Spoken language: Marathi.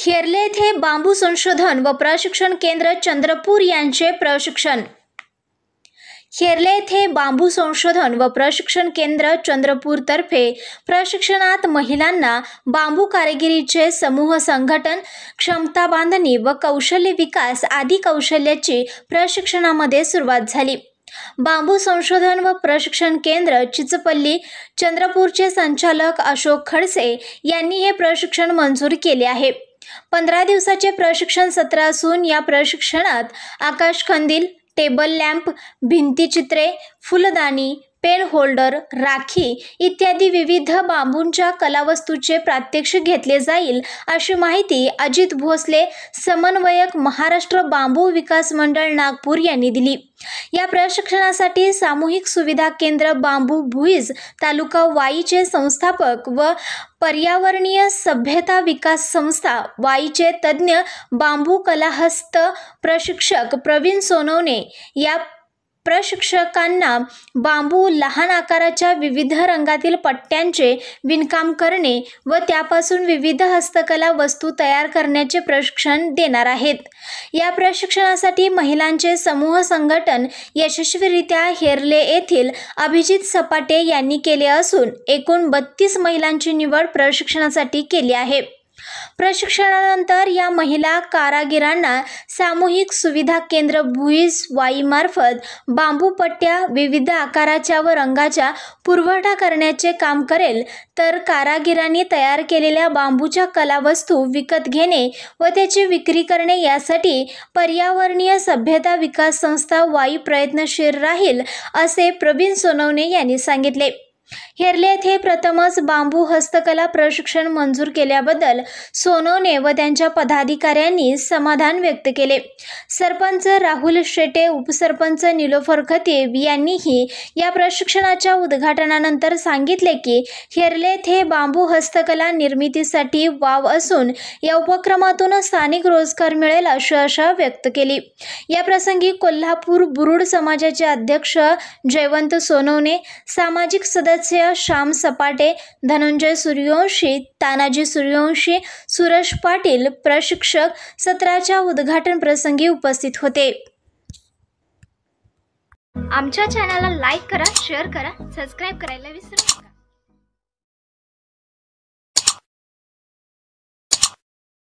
हेरले येथे बांबू संशोधन व प्रशिक्षण केंद्र चंद्रपूर यांचे प्रशिक्षण। हेरले येथे बांबू संशोधन व प्रशिक्षण केंद्र चंद्रपूर तर्फे प्रशिक्षणात महिलांना बांबू कारागिरीचे समूह संघटन, क्षमता बांधणी व कौशल्य विकास आदी कौशल्याची प्रशिक्षणामध्ये सुरुवात झाली। बांबू संशोधन व प्रशिक्षण केंद्र चिचपल्ली चंद्रपूरचे संचालक अशोक खडसे यांनी हे प्रशिक्षण मंजूर केले आहे। 15 दिवसाचे प्रशिक्षण सत्र असून या प्रशिक्षणात आकाश कंदील, टेबल लॅम्प, भिंतीचित्रे, फुलदाणी, पेन होल्डर, राखी इत्यादी विविध बांबूंच्या कलावस्तूचे प्रात्यक्षिक घेतले जाईल, अशी माहिती अजित भोसले, समन्वयक, महाराष्ट्र बांबू विकास मंडळ नागपूर यांनी दिली। या प्रशिक्षणासाठी सामूहिक सुविधा केंद्र बांबू भुईज तालुका वाईचे संस्थापक व पर्यावरणीय सभ्यता विकास संस्था वाईचे तज्ञ बांबू कलाहस्त प्रशिक्षक प्रवीण सोनवणे या प्रशिक्षकांना बांबू लहान आकाराच्या विविध रंगातील पट्ट्यांचे विणकाम करणे व त्यापासून विविध हस्तकला वस्तू तयार करण्याचे प्रशिक्षण देणार आहेत। या प्रशिक्षणासाठी महिलांचे समूह संघटन यशस्वीरित्या हेरले येथील अभिजित सपाटे यांनी केले असून एकूण 32 महिलांची निवड प्रशिक्षणासाठी केली आहे। प्रशिक्षणानंतर या महिला कारागिरांना सामूहिक सुविधा केंद्र भुईज वाईमार्फत बांबू पट्ट्या विविध आकाराच्या व रंगाच्या पुरवठा करण्याचे काम करेल, तर कारागिरांनी तयार केलेल्या बांबूच्या कलावस्तू विकत घेणे व त्याची विक्री करणे यासाठी पर्यावरणीय सभ्यता विकास संस्था वाई प्रयत्नशील राहील, असे प्रवीण सोनवणे यांनी सांगितले। हेरले येथे प्रथमच बांबू हस्तकला प्रशिक्षण मंजूर केल्याबद्दल सोनवणे व त्यांच्या पदाधिकाऱ्यांनी समाधान व्यक्त केले। सरपंच राहुल शेटे, उपसरपंच निलोफर खतीब यांनीही या प्रशिक्षणाच्या उद्घाटनानंतर सांगितले की हेरले येथे बांबू हस्तकला निर्मितीसाठी वाव असून या उपक्रमातून स्थानिक रोजगार मिळेल अशी आशा व्यक्त केली। या प्रसंगी कोल्हापूर बुरुड समाजाचे अध्यक्ष जयवंत सोनवणे, सामाजिक सदस्य श्याम सपाटे, धनंजय सूर्यवंशी, तानाजी सूर्यवंशी, सुरेश पाटील प्रशिक्षक सत्राच्या उद्घाटन प्रसंगी उपस्थित होते। आमच्या चॅनलला लाईक करा, शेअर करा, सबस्क्राइब करायला विसरू नका।